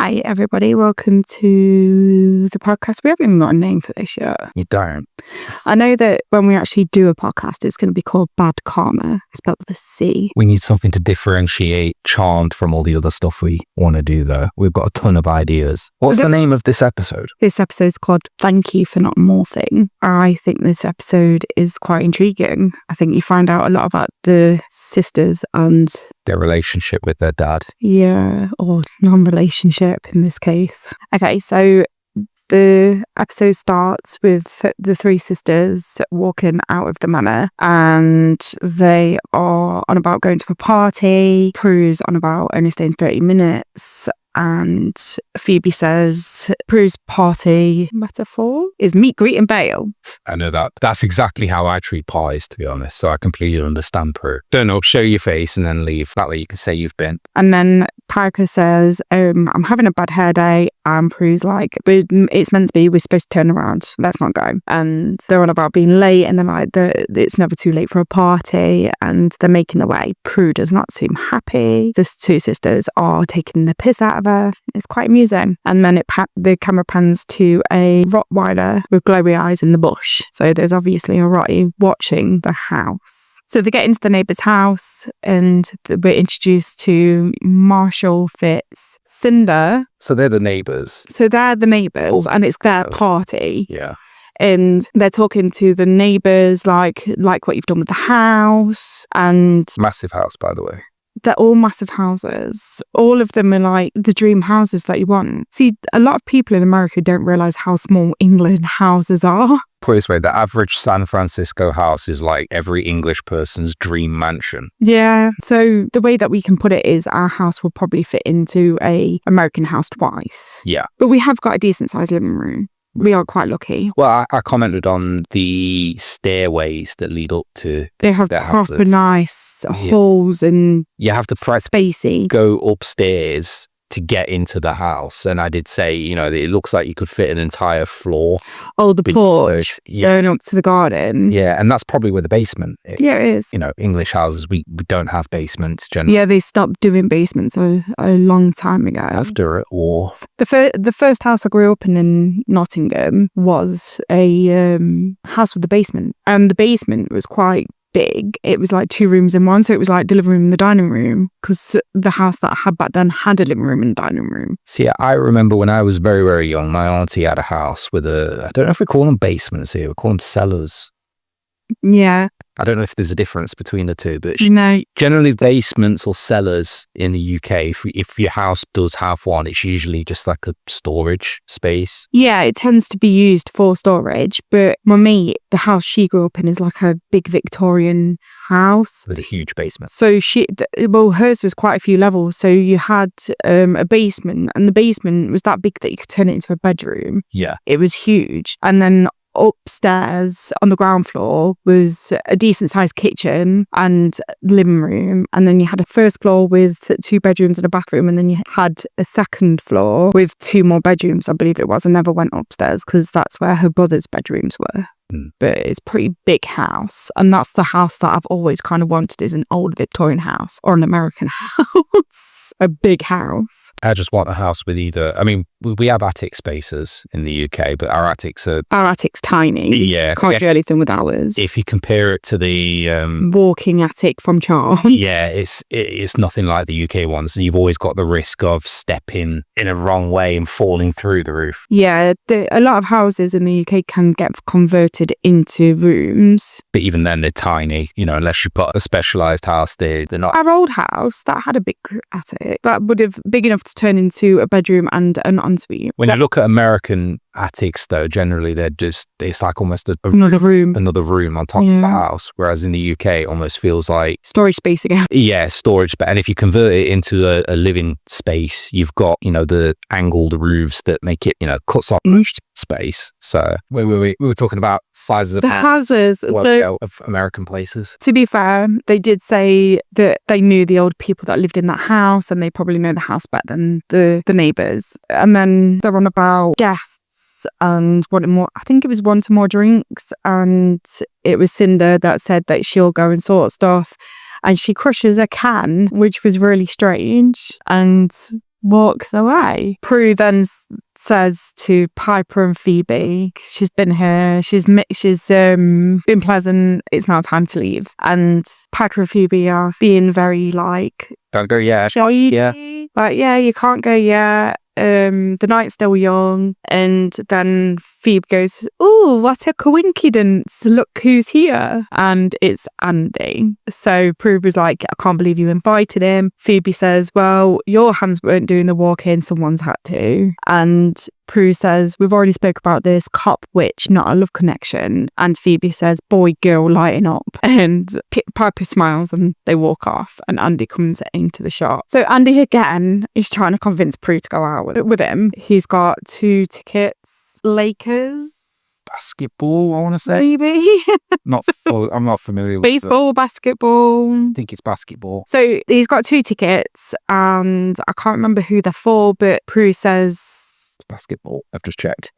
Hi, everybody. Welcome to the podcast. We haven't even got a name for this yet. You don't. I know that when we actually do a podcast, it's going to be called Bad Karma. It's spelled with a C. We need something to differentiate Charmed from all the other stuff we want to do, though. We've got a ton of ideas. What's the name of this episode? This episode's called Thank You For Not Morphing. I think this episode is quite intriguing. I think you find out a lot about the sisters and their relationship with their dad. Yeah, or non-relationship in this case. Okay, so the episode starts with the three sisters walking out of the manor, and they are on about going to a party. Prue's on about only staying 30 minutes. And Phoebe says Prue's party metaphor is meet, greet and bail. I know that. That's exactly how I treat pies, to be honest. So I completely understand Prue. Don't know, show your face and then leave. That way you can say you've been. And then Parker says, I'm having a bad hair day. And Prue's like, it's meant to be, we're supposed to turn around. Let's not go. And they're on about being late, and they're like, it's never too late for a party. And they're making their way. Prue does not seem happy. The two sisters are taking the piss out of her. It's quite amusing. And then the camera pans to a Rottweiler with glowy eyes in the bush. So there's obviously a Rottie watching the house. So they get into the neighbour's house, and we're introduced to Marshall, Fitz, Cinder. So they're the neighbours. So they're the neighbours, and it's their party. Yeah. And they're talking to the neighbours like what you've done with the house. And massive house, by the way. They're all massive houses. All of them are like the dream houses that you want. See, a lot of people in America don't realise how small England houses are. Put it this way, the average San Francisco house is like every English person's dream mansion. Yeah. So the way that we can put it is our house will probably fit into a American house twice. Yeah. But we have got a decent sized living room. We are quite lucky. Well, I commented on the stairways that lead up to they have their proper houses. Nice halls and you have to spacey. Go upstairs to get into the house. And I did say, it looks like you could fit an entire floor. Oh, the porch going up to the garden. Yeah, and that's probably where the basement is. Yeah, it is. English houses, we don't have basements generally. Yeah, they stopped doing basements a long time ago. After it, or the first house I grew up in Nottingham was a house with a basement, and the basement was quite big. It was like 2 rooms in one, so it was like the living room and the dining room, because the house that I had back then had a living room and a dining room. See, I remember when I was very, very young, my auntie had a house with I don't know if we call them basements here, we call them cellars. Yeah. I don't know if there's a difference between the two, but generally basements or cellars in the UK, if your house does have one, it's usually just like a storage space. Yeah, it tends to be used for storage, but my mate, the house she grew up in is like a big Victorian house. With a huge basement. So hers was quite a few levels. So you had a basement, and the basement was that big that you could turn it into a bedroom. Yeah. It was huge. And then upstairs on the ground floor was a decent sized kitchen and living room, and then you had a first floor with 2 bedrooms and a bathroom, and then you had a second floor with 2 more bedrooms, I believe it was. I never went upstairs because that's where her brother's bedrooms were. But it's a pretty big house, and that's the house that I've always kind of wanted, is an old Victorian house or an American house. A big house. I just want a house with we have attic spaces in the UK, but our attic's tiny. Yeah. Can't do anything with ours. If you compare it to the walking attic from Charles. Yeah, it's nothing like the UK ones. You've always got the risk of stepping in a wrong way and falling through the roof. Yeah, a lot of houses in the UK can get converted into rooms. But even then, they're tiny, unless you put a specialised house, they're not. Our old house, that had a big attic. That would have big enough to turn into a bedroom and an ensuite. When you look at American attics, though, generally it's like almost another room on top of the house, whereas in the UK it almost feels like storage space again. Yeah, storage. And if you convert it into a living space, you've got the angled roofs that make it cuts off space. So we were talking about sizes of the houses of American places. To be fair, they did say that they knew the old people that lived in that house, and they probably know the house better than the neighbours. And then they're on about guests and wanting more. I think it was wanting more drinks, and it was Cinder that said that she'll go and sort stuff, and she crushes a can, which was really strange. And walks away. Prue then says to Piper and Phoebe, she's been here, she's been pleasant, it's now time to leave. And Piper and Phoebe are being very like, don't go yet. Shady. Yeah. Like, yeah, you can't go yet. The night's still young. And then Phoebe goes, oh, what a coincidence, look who's here. And it's Andy. So Prue was like, I can't believe you invited him. Phoebe says, well, your hands weren't doing the walking, someone's had to. And Prue says, we've already spoke about this, cop witch, not a love connection. And Phoebe says, boy girl lighting up. And Piper smiles and they walk off, and Andy comes into the shop. So Andy again is trying to convince Prue to go out with him. He's got 2 tickets, Lakers, basketball, I want to say. maybe. I'm not familiar with Baseball, basketball. I think it's basketball. So he's got 2 tickets, and I can't remember who they're for, but Prue says... basketball. I've just checked.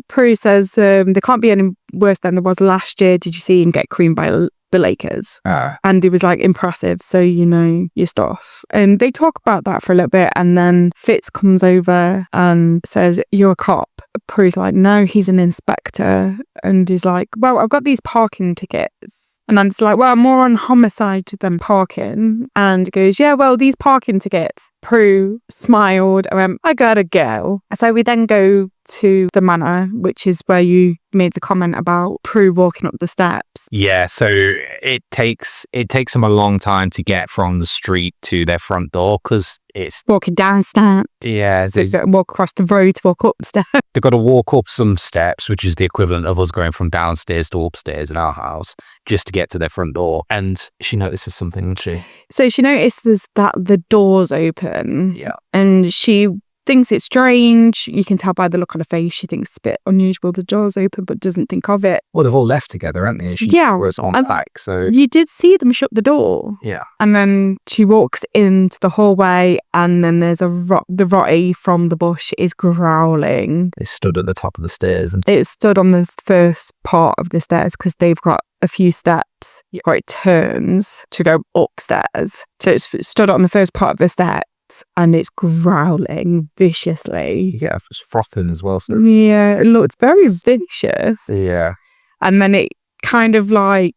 Prue says they can't be any worse than there was last year. Did you see him get creamed by the Lakers? Andy was like, impressive, so you know your stuff. And they talk about that for a little bit, and then Fitz comes over and says, you're a cop. Prue's like, no, he's an inspector. And he's like, well, I've got these parking tickets. And Andy's like, well, I'm more on homicide than parking. And he goes, yeah, well, these parking tickets. Prue smiled and went, I gotta go. So we then go to the manor, which is where you made the comment about Prue walking up the steps. Yeah, so it takes them a long time to get from the street to their front door, because it's walking downstairs. Yeah, so they walk across the road to walk upstairs. They've got to walk up some steps, which is the equivalent of us going from downstairs to upstairs in our house, just to get to their front door. And she notices something, doesn't she? So she notices that the door's open. Yeah. And she thinks it's strange. You can tell by the look on her face. She thinks it's a bit unusual. The door's open, but doesn't think of it. Well, they've all left together, haven't they? She was on back, so... You did see them shut the door. Yeah. And then she walks into the hallway, and then there's the Rottie from the bush is growling. It stood at the top of the stairs. And it stood on the first part of the stairs, because they've got a few steps where it turns to go upstairs. So it's stood on the first part of the steps, and it's growling viciously. Yeah, it's frothing as well. So. Yeah, it looks very vicious. Yeah. And then it kind of like,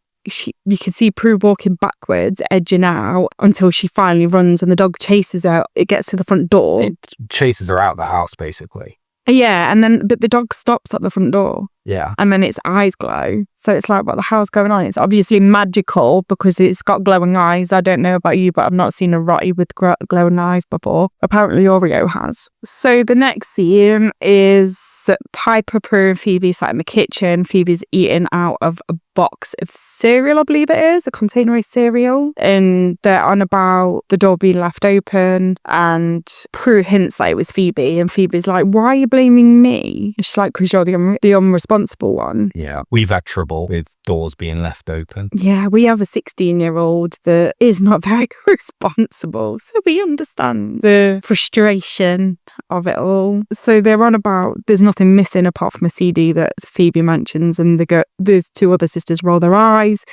you can see Prue walking backwards, edging out, until she finally runs and the dog chases her. It gets to the front door. It chases her out the house, basically. Yeah, but the dog stops at the front door. Yeah. And then its eyes glow. So it's like, what the hell's going on? It's obviously magical because it's got glowing eyes. I don't know about you, but I've not seen a Rottie with glowing eyes before. Apparently Oreo has. So the next scene is Piper, Prue and Phoebe sat in the kitchen. Phoebe's eating out of a box of cereal, I believe it is, a container of cereal. And they're on about the door being left open. And Prue hints that it was Phoebe. And Phoebe's like, why are you blaming me? She's like, because you're the unresponsible one. Yeah, we've had trouble with doors being left open. Yeah, we have a 16-year-old that is not very responsible, so we understand the frustration of it all. So they're on about there's nothing missing apart from a CD that Phoebe mentions, and the 2 other sisters roll their eyes,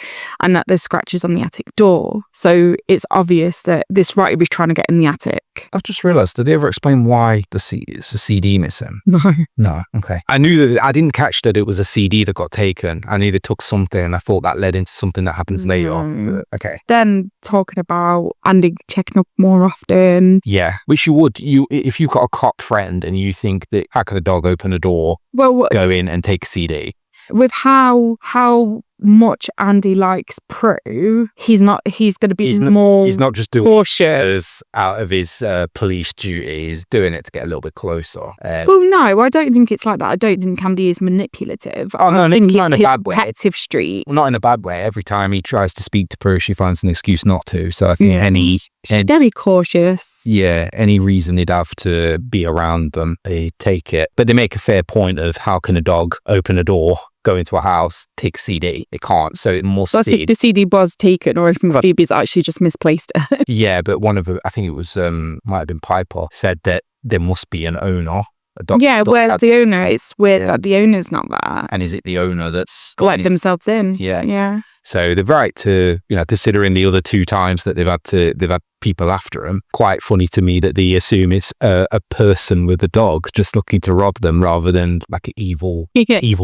and that there's scratches on the attic door. So it's obvious that this Rottie was trying to get in the attic. I've just realised, did they ever explain why it's a CD missing? No. Okay. I knew that I didn't catch that it was a CD that got taken. I knew they took something, and I thought that led into something that happens later. Okay. Then talking about Andy checking up more often. Yeah, which you would. If you've got a cop friend and you think that how can a dog open a door, go in and take a CD. With how much Andy likes Prue, he's going to be he's not just doing cautious out of his police duty. He's doing it to get a little bit closer. Well, no, I don't think it's like that. I don't think Andy is manipulative. Oh no, not in a bad way. Detective street. Well, not in a bad way. Every time he tries to speak to Prue, she finds an excuse not to. So I think she's very cautious. Yeah, any reason he'd have to be around them, they take it. But they make a fair point of how can a dog open a door, go into a house, take a CD. It can't, so it must be. The CD was taken, or if Phoebe's actually just misplaced it. Yeah, but one of I think it was, might have been Piper, said that there must be an owner. Where's the owner? It's weird that the owner's not there. And is it the owner that's let themselves in? Yeah. Yeah. So they're right to, considering the other 2 times that they've had people after them. Quite funny to me that they assume it's a person with a dog just looking to rob them rather than like an evil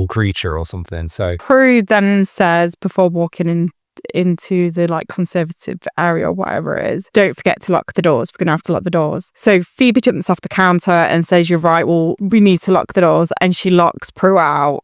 creature or something. So Prue then says, before walking into the like conservative area or whatever it is, don't forget to lock the doors. We're gonna have to lock the doors. So Phoebe jumps off the counter and says, you're right, well, we need to lock the doors. And she locks Prue out.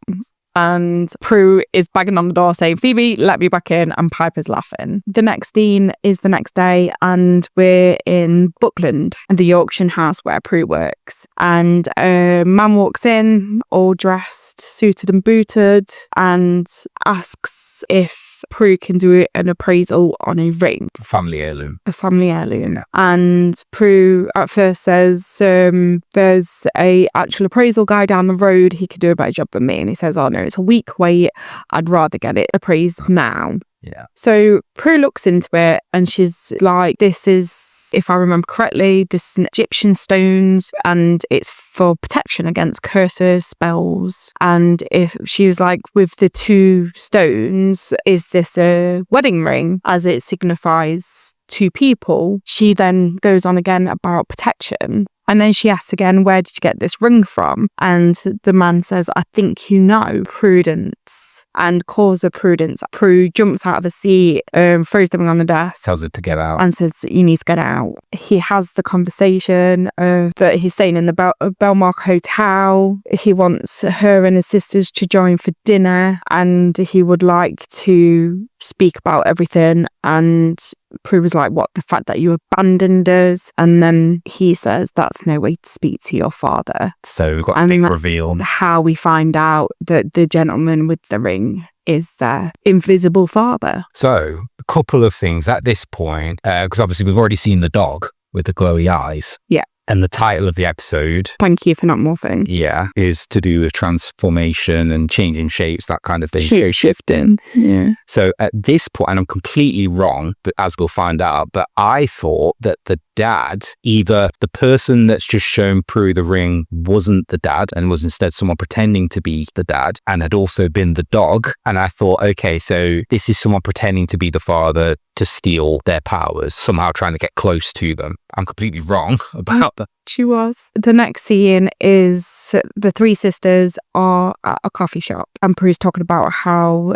And Prue is banging on the door saying, Phoebe, let me back in. And Piper's laughing. The next scene is the next day, and we're in Buckland, the auction house where Prue works. And a man walks in, all dressed, suited and booted, and asks if Prue can do an appraisal on a ring. A family heirloom. Yeah. And Prue at first says, there's a actual appraisal guy down the road. He could do a better job than me. And he says, oh no, it's a week wait. I'd rather get it appraised now. Yeah. So Prue looks into it and she's like, this is, if I remember correctly, this is an Egyptian stones and it's for protection against curses, spells. And if she was like, with the 2 stones, is this a wedding ring as it signifies 2 people? She then goes on again about protection. And then she asks again, where did you get this ring from? And the man says, I think you know, Prudence, and calls her Prudence. Prue jumps out of the seat, throws them on the desk. Tells her to get out. And says, you need to get out. He has the conversation that he's staying in the Belmark Hotel. He wants her and his sisters to join for dinner. And he would like to speak about everything. And Prue was like, what, the fact that you abandoned us? And then he says, that's no way to speak to your father. So we've got a big reveal. How we find out that the gentleman with the ring is their invisible father. So a couple of things at this point, because obviously we've already seen the dog with the glowy eyes. Yeah. And the title of the episode, Thank You For Not Morphing. Yeah, is to do with transformation and changing shapes, that kind of thing. Shapeshifting. Yeah. So at this point, and I'm completely wrong, but as we'll find out, but I thought that the dad, either the person that's just shown Prue the ring wasn't the dad and was instead someone pretending to be the dad and had also been the dog. And I thought, okay, so this is someone pretending to be the father to steal their powers, somehow trying to get close to them. I'm completely wrong about that. She was. The next scene is the 3 sisters are at a coffee shop and Prue's talking about how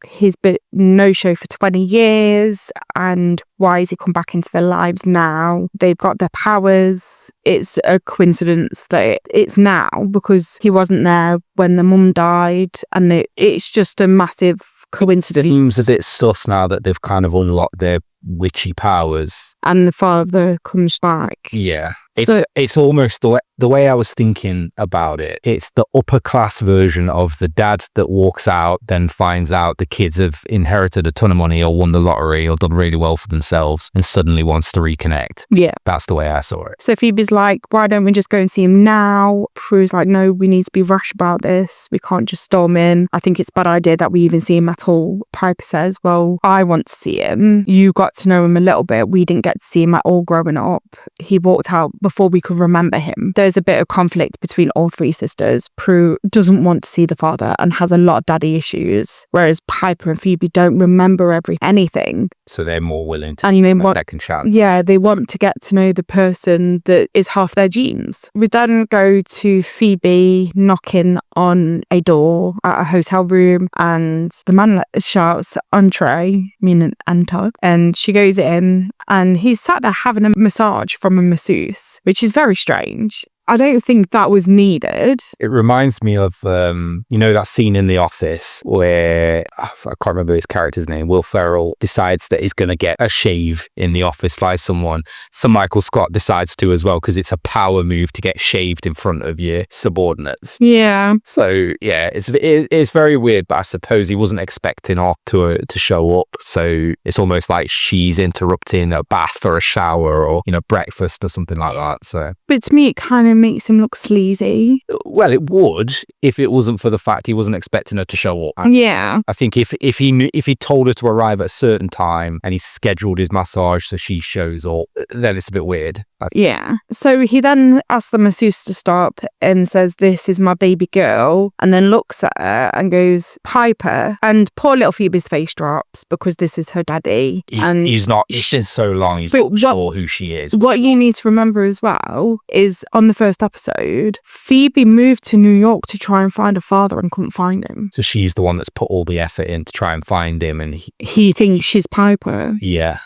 he's been no-show for 20 years and why has he come back into their lives now? They've got their powers. It's a coincidence that it's now because he wasn't there when the mum died, and it's just a massive coincidence. It seems a bit sus now that they've kind of unlocked their witchy powers. And the father comes back. Yeah. It's almost the way I was thinking about it. It's the upper class version of the dad that walks out, then finds out the kids have inherited a ton of money or won the lottery or done really well for themselves and suddenly wants to reconnect. Yeah. That's the way I saw it. So Phoebe's like, why don't we just go and see him now? Prue's like, no, we need to be rash about this. We can't just storm in. I think it's a bad idea that we even see him at all. Piper says, well, I want to see him. You got to know him a little bit. We didn't get to see him at all growing up. He walked out before we could remember him. There's a bit of conflict between all 3 sisters. Prue doesn't want to see the father and has a lot of daddy issues, whereas Piper and Phoebe don't remember anything. So they're more willing to take a second chance. Yeah, they want to get to know the person that is half their genes. We then go to Phoebe knocking on a door at a hotel room, and the man shouts, entree, meaning enter, and she goes in and he's sat there having a massage from a masseuse, which is very strange. I don't think that was needed. It reminds me of, that scene in The Office where, I can't remember his character's name, Will Ferrell decides that he's going to get a shave in the office by someone. So Michael Scott decides to as well, because it's a power move to get shaved in front of your subordinates. Yeah. So, yeah, it's very weird, but I suppose he wasn't expecting her to show up. So it's almost like she's interrupting a bath or a shower or, breakfast or something like that. So, but to me, it kind of makes him look sleazy. Well, it would if it wasn't for the fact he wasn't expecting her to show up. Yeah. I think if he told her to arrive at a certain time and he scheduled his massage so she shows up, then it's a bit weird. Yeah. So he then asks the masseuse to stop and says, "This is my baby girl," and then looks at her and goes, "Piper." And poor little Phoebe's face drops because this is her daddy. He's not. It's been so long. He's not sure who she is. What you need to remember as well is on the first episode, Phoebe moved to New York to try and find her father and couldn't find him. So she's the one that's put all the effort in to try and find him, and he thinks she's Piper. Yeah.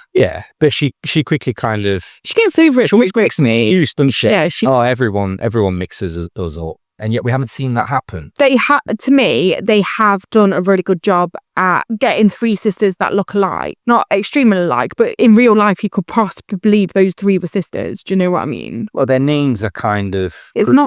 But she quickly kind of gets over it. Which makes me used, doesn't she? Yeah. Everyone mixes us up. And yet we haven't seen that happen. To me, they have done a really good job at getting three sisters that look alike. Not extremely alike, but in real life, you could possibly believe those three were sisters. Do you know what I mean? Well, their names are kind of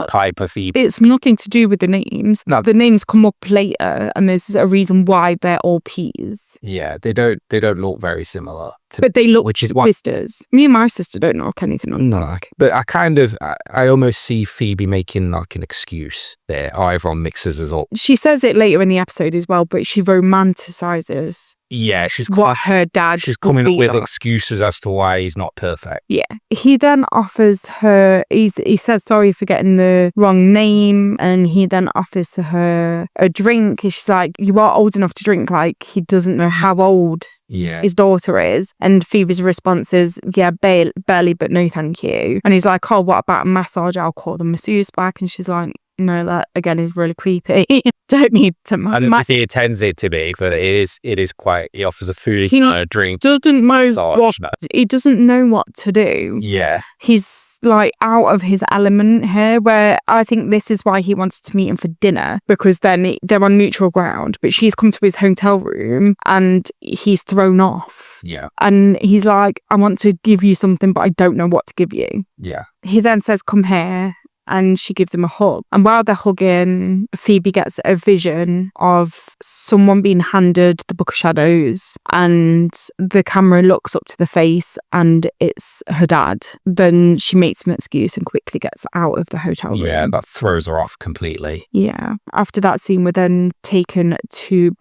Piper, Phoebe. It's nothing to do with the names. No. The names come up later, and there's a reason why they're all P's. Yeah, they don't look very similar. But they look which is why sisters. Me and my sister don't look anything alike. But I almost see Phoebe making like an excuse there. Everyone mixes us up. She says it later in the episode as well, but she romanticizes. Yeah, she's coming up with excuses as to why he's not perfect. Yeah. He then offers her, he says sorry for getting the wrong name, and he then offers her a drink. She's like, "You are old enough to drink." Like, he doesn't know how old his daughter is. And Phoebe's response is, "Yeah, barely, but no thank you." And he's like, "Oh, what about a massage? I'll call the masseuse back." And she's like, "No, that again is really creepy. Don't need to." He intends it to be, but it is quite. He offers a food, a drink. He doesn't know what to do. Yeah, he's like out of his element here. Where I think this is why he wants to meet him for dinner, because then they're on neutral ground. But she's come to his hotel room and he's thrown off. Yeah, and he's like, "I want to give you something, but I don't know what to give you." Yeah. He then says, "Come here." And she gives him a hug. And while they're hugging, Phoebe gets a vision of someone being handed the Book of Shadows, and the camera looks up to the face and it's her dad. Then she makes an excuse and quickly gets out of the hotel room. Yeah, that throws her off completely. Yeah. After that scene, we're then taken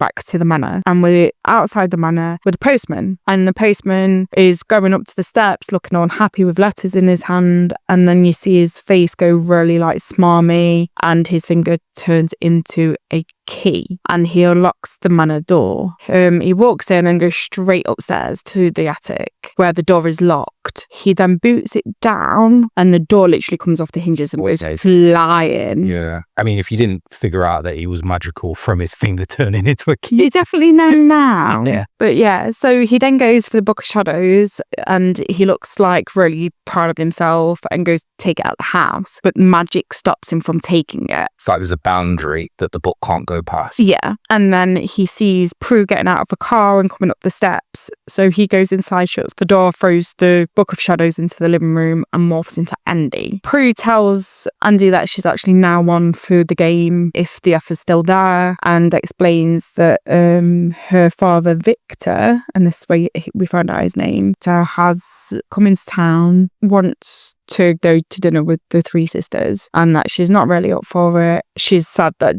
back to the manor, and we're outside the manor with a postman. And the postman is going up to the steps looking unhappy with letters in his hand, and then you see his face go really like smarmy, and his finger turns into a key, and he unlocks the manor door. He walks in and goes straight upstairs to the attic where the door is locked. He then boots it down and the door literally comes off the hinges and goes flying. Yeah. I mean, if you didn't figure out that he was magical from his finger turning into a key. You definitely know now. Yeah. But yeah, so he then goes for the Book of Shadows and he looks like really proud of himself and goes to take it out of the house. But magic stops him from taking it. It's like there's a boundary that the book can't go past. Yeah. And then he sees Prue getting out of the car and coming up the steps. So he goes inside, shuts the door, throws the Book of Shadows into the living room and morphs into Andy. Prue tells Andy that she's actually now on for the game if the offer's still there, and explains that her father Victor, and this way we find out his name, has come into town, wants to go to dinner with the three sisters, and that she's not really up for it. She's sad that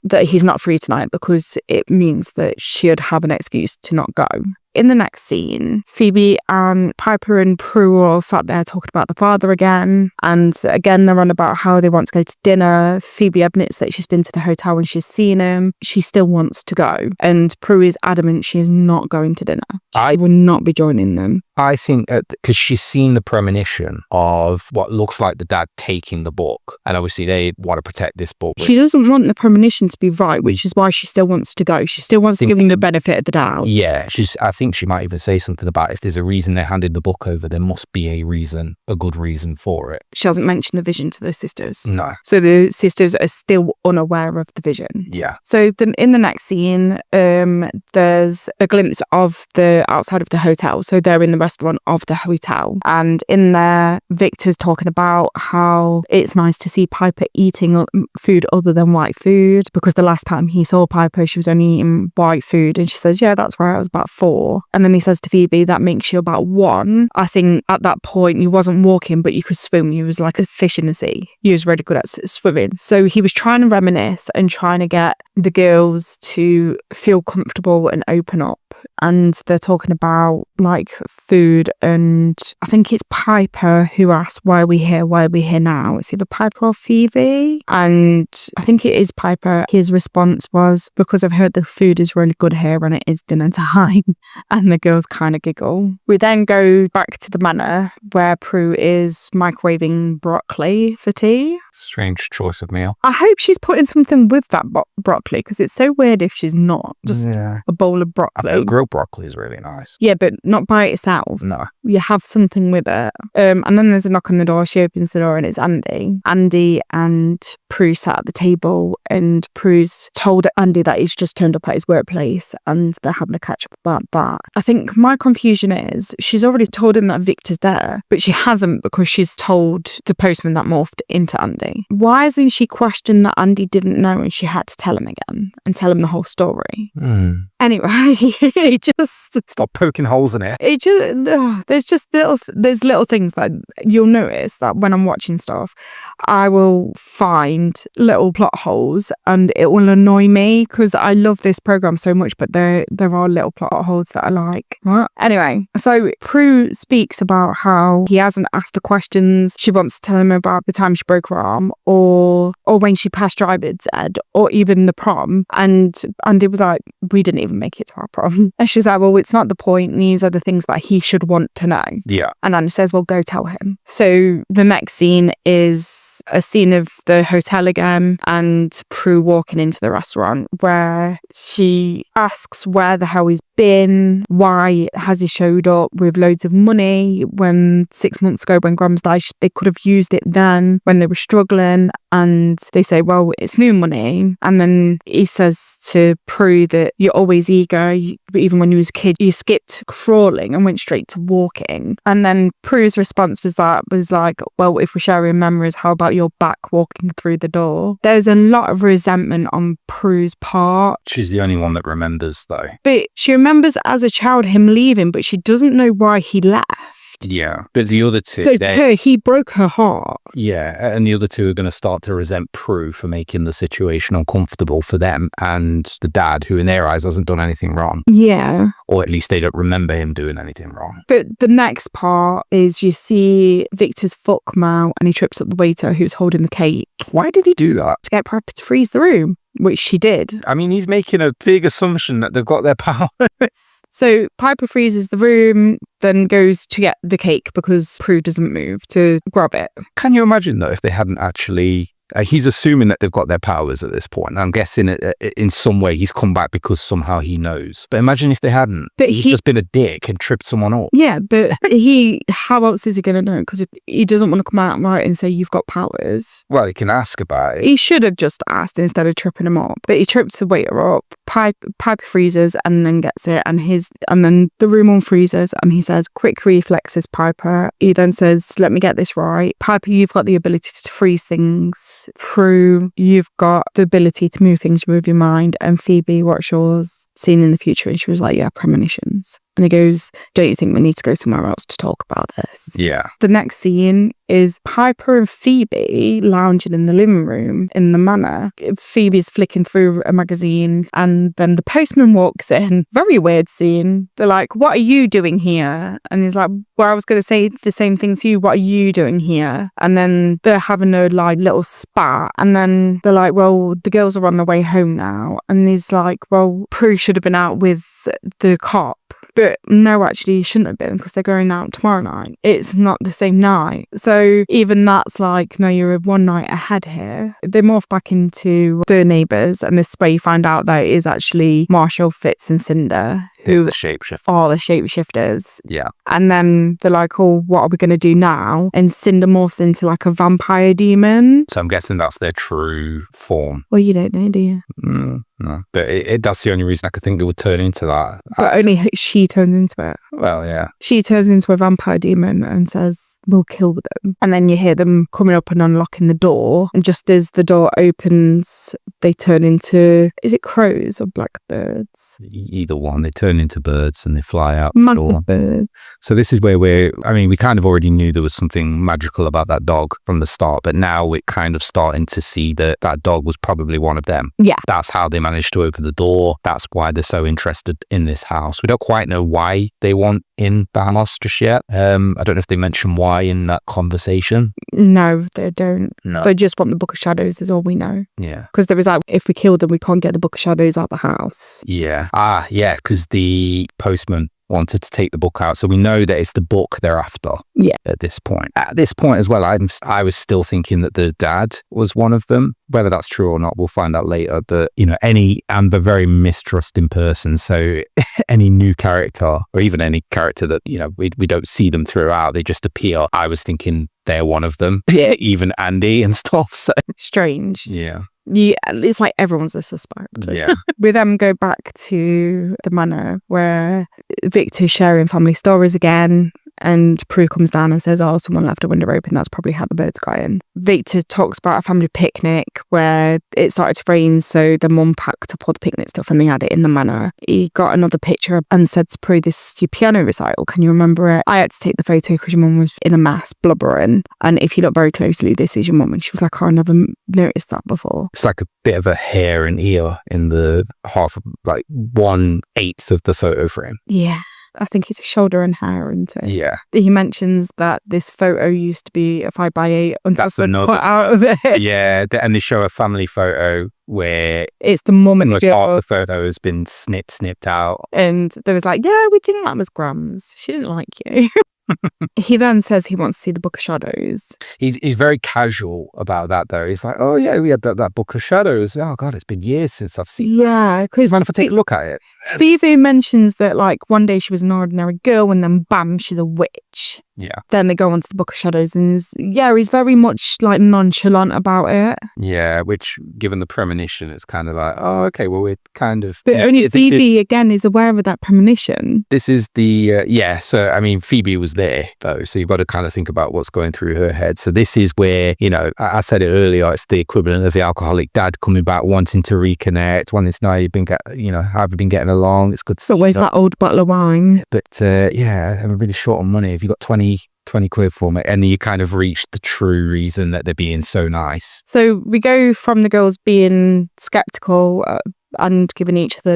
that he's not free tonight because it means that she'd have an excuse to not go. In the next scene, Phoebe and Piper and Prue are all sat there talking about the father again. And again, they're on about how they want to go to dinner. Phoebe admits that she's been to the hotel and she's seen him. She still wants to go. And Prue is adamant she is not going to dinner. She will not be joining them. I think because she's seen the premonition of what looks like the dad taking the book. And obviously they want to protect this book. She doesn't want the premonition to be right, which is why she still wants to go. She still wants to give him the benefit of the doubt. Yeah, I think she might even say something about if there's a reason they handed the book over, there must be a good reason for it. She hasn't mentioned the vision to the sisters. No. So the sisters are still unaware of the vision. Yeah. So then in the next scene, there's a glimpse of the outside of the hotel. So they're in the restaurant of the hotel. And in there, Victor's talking about how it's nice to see Piper eating food other than white food, because the last time he saw Piper, she was only eating white food. And she says, yeah, that's right, I was about 4. And then he says to Phoebe, that makes you about 1. I think at that point, he wasn't walking, but you could swim. He was like a fish in the sea. He was really good at swimming. So he was trying to reminisce and trying to get the girls to feel comfortable and open up. And they're talking about like food, and I think it's Piper who asks, why are we here now? It's either Piper or Phoebe, and I think it is Piper. His response was, because I've heard the food is really good here and it is dinner time. And the girls kind of giggle. We then go back to the manor where Prue is microwaving broccoli for tea. Strange choice of meal. I hope she's putting something with that broccoli, because it's so weird if she's not. Just a bowl of broccoli. Grilled broccoli is really nice. Yeah, but not by itself. No. You have something with it. And then there's a knock on the door. She opens the door and it's Andy. Andy and Prue sat at the table, and Prue's told Andy that he's just turned up at his workplace and they're having a catch up about that. I think my confusion is she's already told him that Victor's there, but she hasn't, because she's told the postman that morphed into Andy. Why hasn't she questioned that Andy didn't know and she had to tell him again and tell him the whole story? Anyway, it just... Stop poking holes in it. It just... there's little things that you'll notice that when I'm watching stuff, I will find little plot holes and it will annoy me, because I love this program so much, but there are little plot holes that I like. What? Anyway, so Prue speaks about how he hasn't asked her questions. She wants to tell him about the time she broke her arm, or when she passed driver's ed, or even the prom. And Andy was like, we didn't even make it to our prom. And she's like, well, it's not the point. These are the things that he should want to know. Yeah. And Andy says, well, go tell him. So the next scene is a scene of the hotel again, and Prue walking into the restaurant, where she asks where the hell he's been, why has he showed up with loads of money when 6 months ago when Grams died, they could have used it then when they were struggling. And they say, well, it's new money. And then he says to Prue that you're always eager. Even when you was a kid, you skipped crawling and went straight to walking. And then Prue's response was like, well, if we're sharing memories, how about your back walking through the door? There's a lot of resentment on Prue's part. She's the only one that remembers, though. But she remembers as a child him leaving, but she doesn't know why he left. Yeah, but the other two... So he broke her heart. Yeah, and the other two are going to start to resent Prue for making the situation uncomfortable for them and the dad, who in their eyes hasn't done anything wrong. Yeah. Or at least they don't remember him doing anything wrong. But the next part is you see Victor's foot come out and he trips up the waiter who's holding the cake. Why did he do that? To get Piper to freeze the room. Which she did. I mean, he's making a big assumption that they've got their powers. So Piper freezes the room, then goes to get the cake because Prue doesn't move to grab it. Can you imagine, though, if they hadn't actually... he's assuming that they've got their powers at this point. I'm guessing in some way he's come back because somehow he knows. But imagine if they hadn't. But he's just been a dick and tripped someone up. Yeah, but how else is he going to know? Because if he doesn't want to come out right and say you've got powers. Well, he can ask about it. He should have just asked instead of tripping him up. But he trips the waiter up. Piper freezes and then gets it, and then the room on freezes, and he says, quick reflexes, Piper. He then says, let me get this right. Piper, you've got the ability to freeze things. Prue, you've got the ability to move things with your mind. And Phoebe, what's yours? Seen in the future. And she was like, yeah, premonitions. And he goes, don't you think we need to go somewhere else to talk about this? Yeah. The next scene is Piper and Phoebe lounging in the living room in the manor. Phoebe's flicking through a magazine and then the postman walks in. Very weird scene. They're like, what are you doing here? And he's like, well, I was going to say the same thing to you. What are you doing here? And then they're having a like little spat. And then they're like, well, the girls are on their way home now. And he's like, well, Prue should have been out with the cop. But no, actually, you shouldn't have been because they're going out tomorrow night. It's not the same night. So even that's like, no, you're one night ahead here. They morph back into the neighbours, and this is where you find out that it is actually Marshall, Fitz and Cinder who The shapeshifters. are the shapeshifters. Yeah. And then they're like, oh, what are we going to do now? And Cinder morphs into like a vampire demon. So I'm guessing that's their true form. Well, you don't know, do you? No. But that's the only reason I could think it would turn into that. But only she turns into it. Well, yeah. She turns into a vampire demon and says, we'll kill them. And then you hear them coming up and unlocking the door. And just as the door opens, they turn into, is it crows or blackbirds? Either one. They turn into birds and they fly out the door. Birds. So this is where we kind of already knew there was something magical about that dog from the start, but now we're kind of starting to see that that dog was probably one of them. Yeah. That's how they managed to open the door. That's why they're so interested in this house. We don't quite know why they want in the house just yet. I don't know if they mention why in that conversation. No, they don't. No. They just want the Book of Shadows is all we know. Yeah. Because there was like, if we kill them, we can't get the Book of Shadows out the house. Yeah. Yeah, because the postman wanted to take the book out. So we know that it's the book they're after. Yeah. At this point. At this point as well, I was still thinking that the dad was one of them. Whether that's true or not, we'll find out later. But, I'm a very mistrusting person. So any new character or even any character that, we don't see them throughout, they just appear. I was thinking they're one of them. Yeah. Even Andy and stuff. So strange. yeah. Yeah, it's like everyone's a suspect. Yeah. We then go back to the manor where Victor's sharing family stories again. And Prue comes down and says, oh, someone left a window open. That's probably how the birds got in. Victor talks about a family picnic where it started to rain, so the mum packed up all the picnic stuff and they had it in the manor. He got another picture and said to Prue, this is your piano recital. Can you remember it? I had to take the photo because your mum was in a mess, blubbering. And if you look very closely, this is your mum. And she was like, oh, I never noticed that before. It's like a bit of a hair and ear in the half, like 1/8 of the photo frame. Yeah. I think it's a shoulder and hair, isn't it? Yeah. He mentions that this photo used to be a 5x8 until That's another put out of it. Yeah, and they show a family photo where it's the mum and the part girl. of the photo has been snipped out. And they was like, yeah, we think that was Grams. She didn't like you. He then says he wants to see the Book of Shadows. He's very casual about that, though. He's like, oh, yeah, we had that Book of Shadows. Oh, God, it's been years since I've seen it. Yeah, because Mind if I take a look at it? Fizu mentions that, like, one day she was an ordinary girl and then, bam, she's a witch. Yeah. Then they go on to the Book of Shadows and, he's very much, like, nonchalant about it. Yeah, which, given the premonition, it's kind of like, oh, okay, well, we're kind of... But only Phoebe, again, is aware of that premonition. This is the... Phoebe was there, though, so you've got to kind of think about what's going through her head. So this is where, I said it earlier, it's the equivalent of the alcoholic dad coming back, wanting to reconnect, wanting to know how have you been getting along? It's good to see. So where's that old bottle of wine? But I'm really short on money. Have you got 20 quid for me? And you kind of reach the true reason that they're being so nice. So we go from the girls being skeptical and giving each other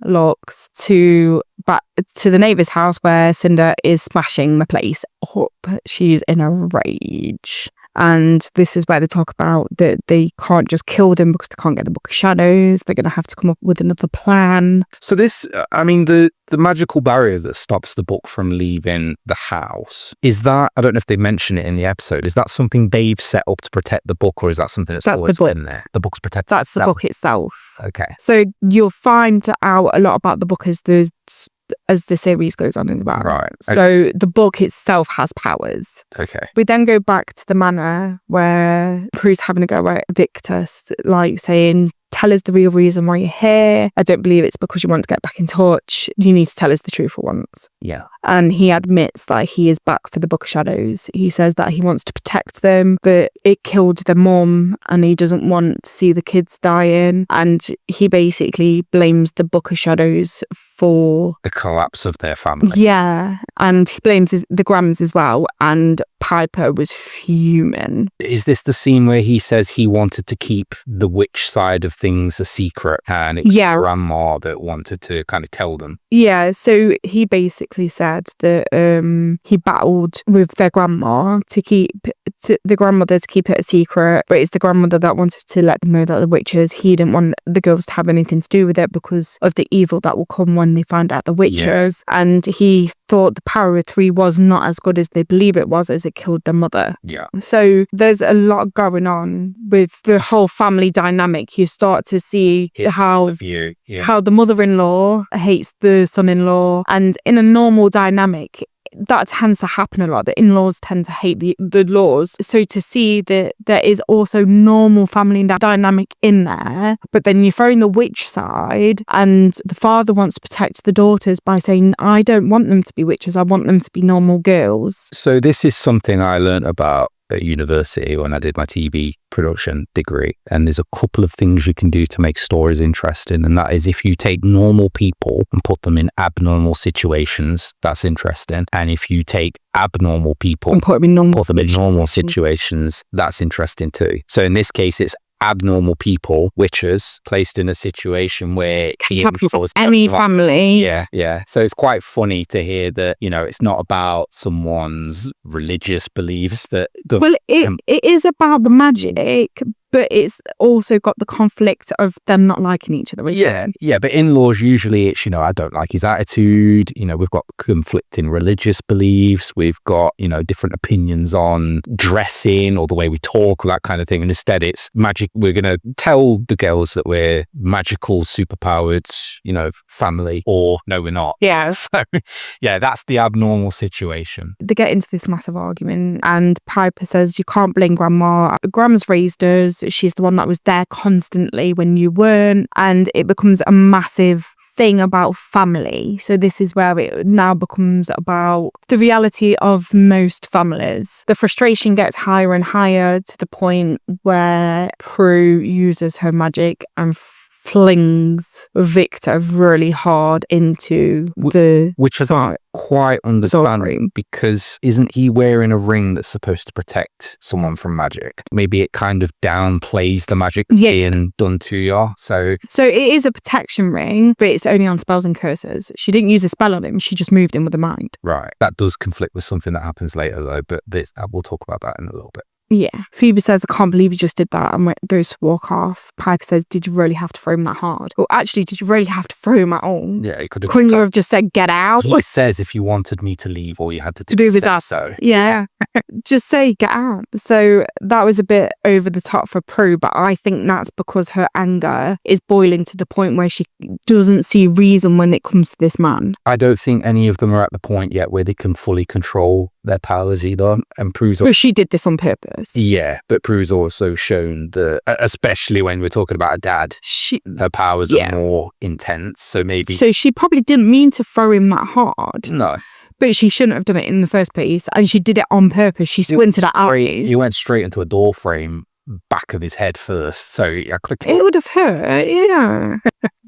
looks to back to the neighbour's house where Cinder is smashing the place up. She's in a rage. And this is where they talk about that they can't just kill them because they can't get the Book of Shadows. They're going to have to come up with another plan. So this, the magical barrier that stops the book from leaving the house, is that, I don't know if they mention it in the episode, is that something they've set up to protect the book, or is that something that's always been there? The book's protected. That's the book itself. Okay. So you'll find out a lot about the book as the series goes on as well. Right. Okay. So the book itself has powers. Okay. We then go back to the manor where Prue's having a go at Victor, like saying, tell us the real reason why you're here. I don't believe it's because you want to get back in touch. You need to tell us the truth for once. Yeah. And he admits that he is back for the Book of Shadows. He says that he wants to protect them, but it killed their mum and he doesn't want to see the kids dying. And he basically blames the Book of Shadows for the collapse of their family. Yeah. And he blames the Grams as well. And Piper was fuming. Is this the scene where he says he wanted to keep the witch side of things a secret and it's Grandma that wanted to kind of tell them? Yeah, so he basically said that he battled with their grandma to keep the grandmother to keep it a secret, but it's the grandmother that wanted to let them know that the witches, he didn't want the girls to have anything to do with it because of the evil that will come when they find out the witches. Yeah. And he thought the power of 3 was not as good as they believe it was, as it killed their mother. Yeah. So there's a lot going on with the whole family dynamic. You start to see how the mother-in-law hates the son-in-law, and in a normal dynamic, that tends to happen a lot. The in-laws tend to hate the laws. So to see that there is also normal family dynamic in there, but then you throw in the witch side, and the father wants to protect the daughters by saying, I don't want them to be witches, I want them to be normal girls. So this is something I learned about at university when I did my TV production degree, and there's a couple of things you can do to make stories interesting, and that is if you take normal people and put them in abnormal situations, that's interesting, and if you take abnormal people and put them in normal situations, that's interesting too. So in this case, it's abnormal people, witches, placed in a situation where any family. Yeah. So it's quite funny to hear that, it's not about someone's religious beliefs that... It is about the magic, but it's also got the conflict of them not liking each other. Yeah. But in-laws, usually it's, I don't like his attitude. We've got conflicting religious beliefs. We've got, different opinions on dressing or the way we talk or that kind of thing. And instead it's magic. We're going to tell the girls that we're magical, superpowered, family, or no, we're not. Yeah. So, yeah, that's the abnormal situation. They get into this massive argument, and Piper says, you can't blame Grandma. Grandma's raised us. She's the one that was there constantly when you weren't, and it becomes a massive thing about family. So this is where it now becomes about the reality of most families. The frustration gets higher and higher to the point where Prue uses her magic and flings Victor really hard into which is quite understanding, because isn't he wearing a ring that's supposed to protect someone from magic? Maybe it kind of downplays the magic that's being done to you. So it is a protection ring, but it's only on spells and curses. She didn't use a spell on him, she just moved him with the mind. Right. That does conflict with something that happens later though, but we'll talk about that in a little bit. Yeah. Phoebe says, I can't believe you just did that, and goes to walk off. Piper says, did you really have to throw him that hard? Well, actually, did you really have to throw him at all? Yeah, you could have. Couldn't you have just said, get out? He says if you wanted me to leave, all you had to do with that. So yeah. Just say, get out. So that was a bit over the top for Prue, but I think that's because her anger is boiling to the point where she doesn't see reason when it comes to this man. I don't think any of them are at the point yet where they can fully control their powers either. And Prue's... But she did this on purpose. Yeah, but Prue's also shown that, especially when we're talking about a dad, her powers are more intense. So maybe... So she probably didn't mean to throw him that hard. No. But she shouldn't have done it in the first place. And she did it on purpose. She squinted at eyes. He went straight into a door frame, back of his head first. So I could have... It would have hurt, yeah.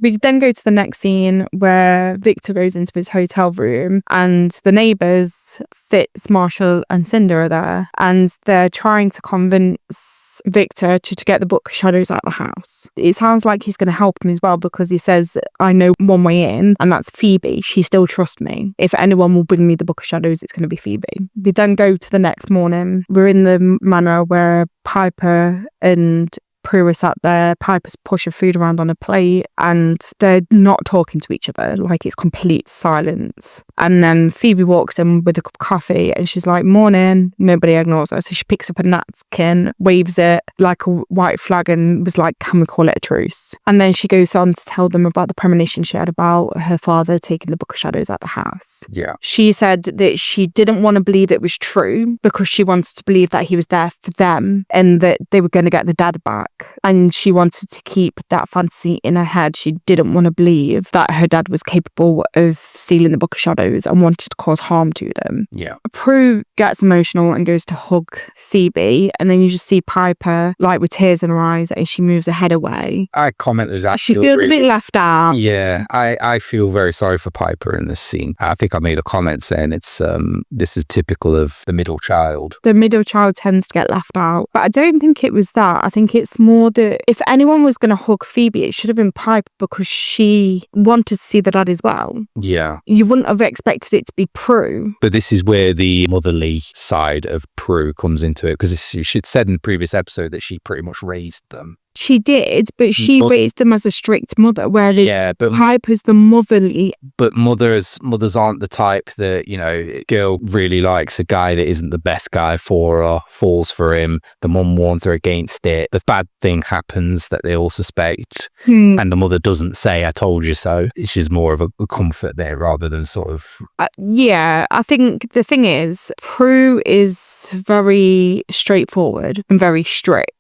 We then go to the next scene where Victor goes into his hotel room, and the neighbours, Fitz, Marshall and Cinder, are there, and they're trying to convince Victor to get the Book of Shadows out of the house. It sounds like he's going to help him as well, because he says, I know one way in, and that's Phoebe. She still trusts me. If anyone will bring me the Book of Shadows, it's going to be Phoebe. We then go to the next morning. We're in the manor where Piper and Prue is sat there. Piper's pushing food around on a plate, and they're not talking to each other. Like, it's complete silence. And then Phoebe walks in with a cup of coffee, and she's like, morning. Nobody ignores her, so she picks up a napkin, waves it like a white flag, and was like, can we call it a truce? And then she goes on to tell them about the premonition she had about her father taking the Book of Shadows out of the house. Yeah. She said that she didn't want to believe it was true, because she wanted to believe that he was there for them and that they were going to get the dad back. And she wanted to keep that fantasy in her head. She didn't want to believe that her dad was capable of stealing the Book of Shadows and wanted to cause harm to them. Yeah. Prue gets emotional and goes to hug Phoebe, and then you just see Piper like with tears in her eyes as she moves her head away. I commented that she feels a bit left out. Yeah, I feel very sorry for Piper in this scene. I think I made a comment saying this is typical of the middle child. The middle child tends to get left out, but I don't think it was that. I think it's more that if anyone was going to hug Phoebe, it should have been Piper, because she wanted to see the dad as well. Yeah. You wouldn't have expected it to be Prue. But this is where the motherly side of Prue comes into it, because she said in the previous episode that she pretty much raised them. She did, but she raised them as a strict mother, whereas but Piper's the motherly. But mothers aren't the type that, you know, girl really likes a guy that isn't the best guy for her, falls for him. The mum warns her against it. The bad thing happens that they all suspect, and the mother doesn't say, "I told you so." She's more of a comfort there rather than sort of. Yeah, I think the thing is, Prue is very straightforward and very strict.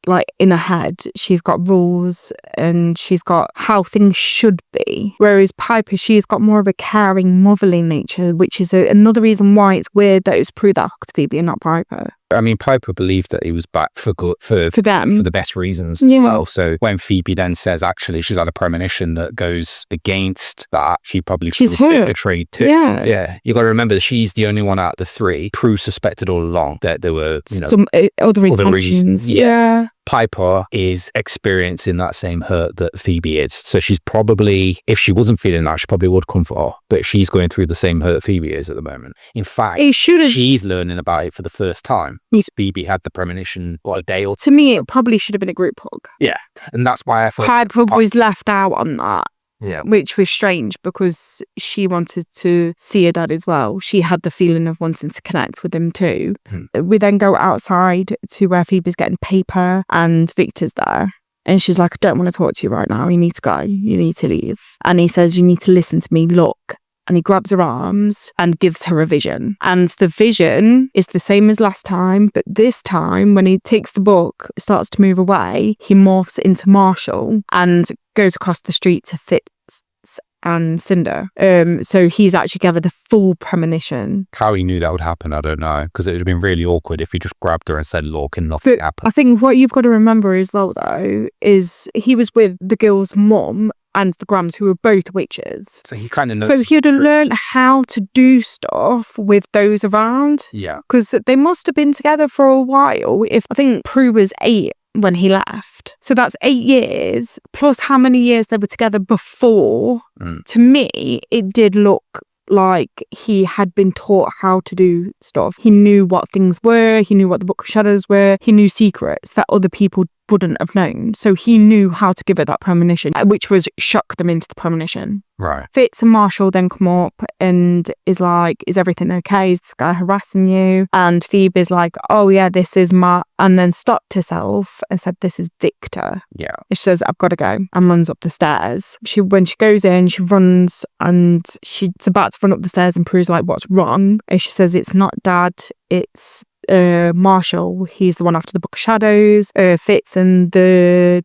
Like in her head, she's got rules and she's got how things should be. Whereas Piper, she's got more of a caring, motherly nature, which is another reason why it's weird that it was Prue that hooked Phoebe and not Piper. I mean, Piper believed that he was back for good, for them, for the best reasons as well. So when Phoebe then says, actually, she's had a premonition that goes against that, she probably feels a bit betrayed too. Yeah. You got to remember that she's the only one out of the three. Prue suspected all along that there were, you know, some other intentions. Yeah. Piper is experiencing that same hurt that Phoebe is. So she's probably, if she wasn't feeling that, she probably would comfort her. But she's going through the same hurt Phoebe is at the moment. In fact, she's learning about it for the first time. Phoebe had the premonition, what, a day or two? To me, it probably should have been a group hug. Yeah. And that's why I thought Piper was left out on that. Yeah. Which was strange because she wanted to see her dad as well. She had the feeling of wanting to connect with him too. We then go outside to where Phoebe's getting paper and Victor's there. And she's like, I don't want to talk to you right now. You need to go. You need to leave. And he says, you need to listen to me. Look. And he grabs her arms and gives her a vision. And the vision is the same as last time, but this time when he takes the book, starts to move away, he morphs into Marshall and goes across the street to Fitz and Cinder. So he's actually gathered the full premonition. How he knew that would happen, I don't know, because it would have been really awkward if he just grabbed her and said, look, and nothing happened. I think what you've got to remember as well, though, is he was with the girl's mum and the Grams, who were both witches. So he kind of knows. So he'd have learned how to do stuff with those around. Yeah. Because they must have been together for a while. I think Prue was 8 when he left. So that's 8 years, plus how many years they were together before. To me, it did look like he had been taught how to do stuff. He knew what things were. He knew what the Book of Shadows were. He knew secrets that other people wouldn't have known. So he knew how to give her that premonition, which was shock them into the premonition. Right. Fitz and Marshall then come up and is like, is everything okay? Is this guy harassing you? And Phoebe's like, oh yeah, this is and then stopped herself and said, this is Victor. Yeah. And she says, I've got to go, and runs up the stairs. When she goes in, she runs and she's about to run up the stairs and Prue's like, what's wrong? And she says, it's not Dad, it's Marshall. He's the one after the Book of Shadows. Fitz and the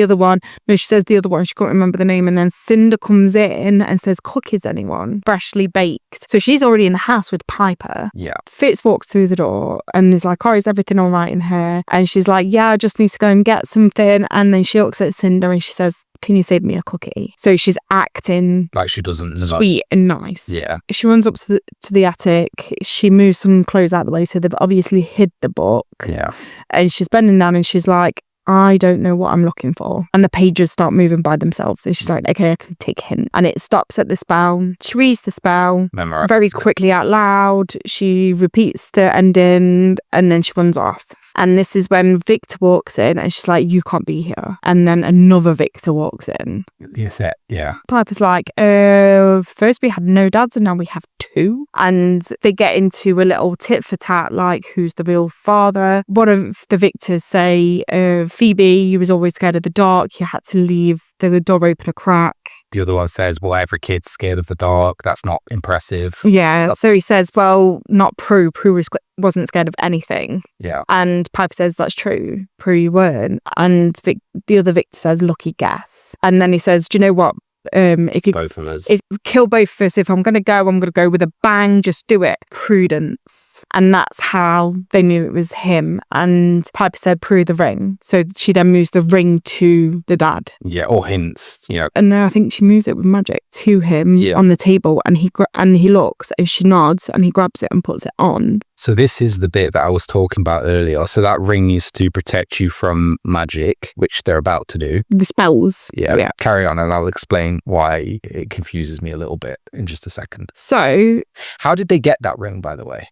other one. No, she says the other one. She can't remember the name. And then Cinder comes in and says, cookies, anyone? Freshly baked. So she's already in the house with Piper. Yeah. Fitz walks through the door and is like, oh, is everything all right in here? And she's like, yeah, I just need to go and get something. And then she looks at Cinder and she says, can you save me a cookie? So she's acting like she doesn't sweet and nice. Yeah. She runs up to the attic. She moves some clothes out of the way, so they've obviously hid the book. Yeah. And she's bending down and she's like, I don't know what I'm looking for. And the pages start moving by themselves. And she's like, okay, I can take a hint. And it stops at the spell. She reads the spell very quickly out loud. She repeats the ending and then she runs off. And this is when Victor walks in and she's like, you can't be here. And then another Victor walks in. Yes, yeah. Piper's like, first we had no dads and now we have 2. And they get into a little tit for tat, like who's the real father. One of the Victors say, Phoebe, you was always scared of the dark. You had to leave the door open a crack. The other one says, well, every kid's scared of the dark. That's not impressive. Yeah. So he says, well, not Prue. Prue wasn't scared of anything. Yeah. And Piper says, that's true. Prue, you weren't. And the other Victor says, lucky guess. And then he says, do you know what? If you both of us, kill both of us. If I'm gonna go with a bang. Just do it. Prudence. And that's how they knew it was him. And Piper said, Prue the ring. So she then moves the ring to the dad. Yeah, or hints, you know. And I think she moves it with magic to him on the table, and he looks and she nods and he grabs it and puts it on. So this is the bit that I was talking about earlier. So that ring is to protect you from magic, which they're about to do. The spells. Yeah. Carry on and I'll explain explain why it confuses me a little bit in just a second. So, How did they get that ring, by the way?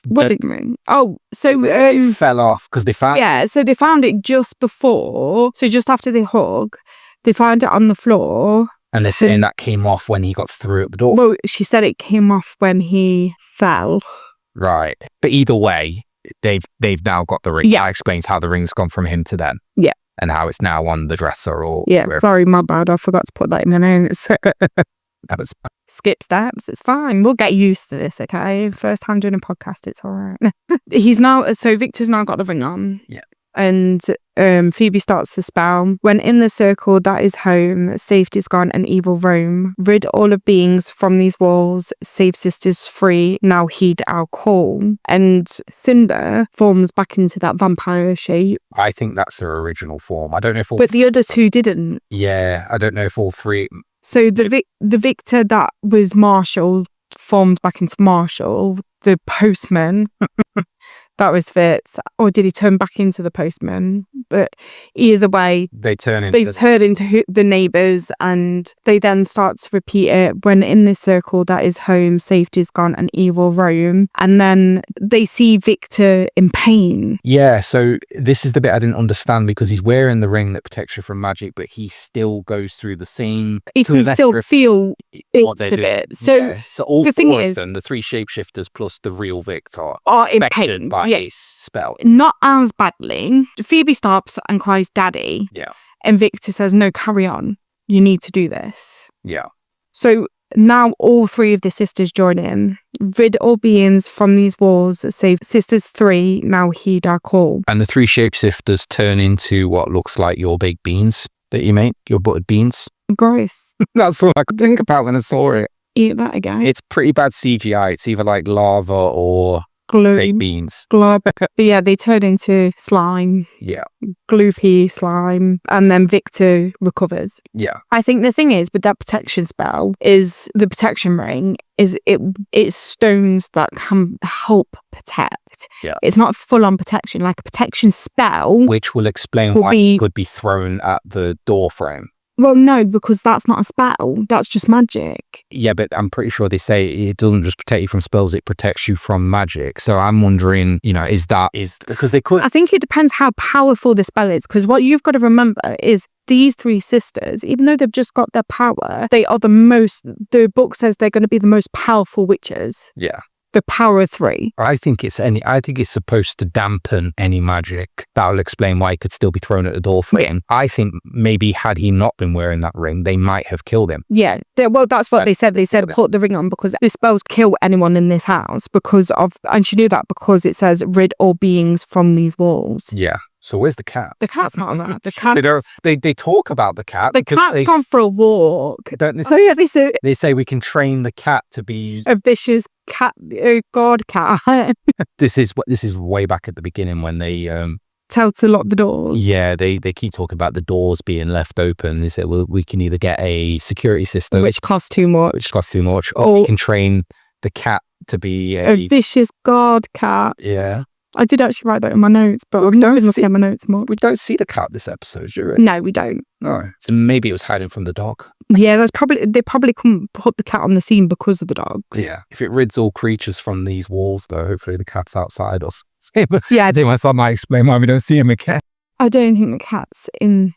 wedding ring. Oh, so It fell off because they found yeah, so they found it just before. So just after they hug, they found it on the floor. and they're saying that came off when he got through at the door. Well, she said it came off when he fell. Right. But either way, they've now got the ring. Yeah. That explains how the ring's gone from him to them. Yeah. And how it's now on the dresser or Yeah, wherever. sorry, my bad. I forgot to put that in the notes. That was Skip steps. It's fine. We'll get used to this, okay? First time doing a podcast, it's all right. So Victor's now got the ring on. Yeah. And Phoebe starts the spell. When in the circle that is home, safety's gone and evil roam. Rid all of beings from these walls, save sisters free, now heed our call. And Cinder forms back into that vampire shape. I think that's their original form. I don't know if all But the other two didn't. Yeah, I don't know if all three. So the Victor that was Marshall formed back into Marshall. The postman, that was Fitz. Or did he turn back into the postman? But either way, They turn into the neighbours, and they then start to repeat it. When in this circle that is home, safety's gone and evil roam. And then they see Victor in pain. Yeah, so this is the bit I didn't understand because he's wearing the ring that protects you from magic, but he still goes through the same. He can still feel what they're bits of doing. it. So So all the thing four is- of them, the three shapeshifters plus the real Victor, are in affected pain. by Yeah. his spell. Not as badly. Phoebe stops and cries, "Daddy." Yeah. And Victor says, "No, carry on. You need to do this." Yeah. So now all three of the sisters join in. Rid all beings from these walls, save sisters 3, now heed our call. And the three shapeshifters turn into what looks like your baked beans that you make, your buttered beans. Gross. That's all I could think about when I saw it. Eat that again. It's pretty bad CGI. It's either like lava or Glue. baked beans. Glob. But yeah, they turn into slime. Yeah. Gloopy slime. And then Victor recovers. Yeah. I think the thing is with that protection spell is the protection ring is it's stones that can help protect. Yeah. It's not full on protection, like a protection spell. Which will explain Will why be- it could be thrown at the door frame. Well, no, because that's not a spell. That's just magic. Yeah, but I'm pretty sure they say it doesn't just protect you from spells, it protects you from magic. So I'm wondering, is because they could. I think it depends how powerful the spell is, because what you've got to remember is these three sisters, even though they've just got their power, they are the book says they're going to be the most powerful witches. Yeah. The power of 3. I think it's supposed to dampen any magic. That'll explain why he could still be thrown at the door frame. I think maybe had he not been wearing that ring, they might have killed him. Yeah. Well, that's what they said. They said put the ring on because the spells kill anyone in this house and she knew that because it says rid all beings from these walls. Yeah. So where's the cat? The cat's not on that. The cat. They talk about the cat. The cat's gone for a walk. Don't they, So yeah, they say we can train the cat to be. a vicious cat, god cat. This is way back at the beginning when they Tell to lock the doors. Yeah, they keep talking about the doors being left open. They said, well, we can either get a security system, Which costs too much. which costs too much, or we can train the cat to be A vicious god cat. yeah. I did actually write that in my notes, but I'm not looking at my notes more. We don't see the cat this episode, do we? No, we don't. No. So maybe it was hiding from the dog. Yeah, they probably couldn't put the cat on the scene because of the dogs. Yeah. If it rids all creatures from these walls, though, hopefully the cat's outside or something. Yeah, I think myself might explain why we don't see him again. I don't think the cat's in.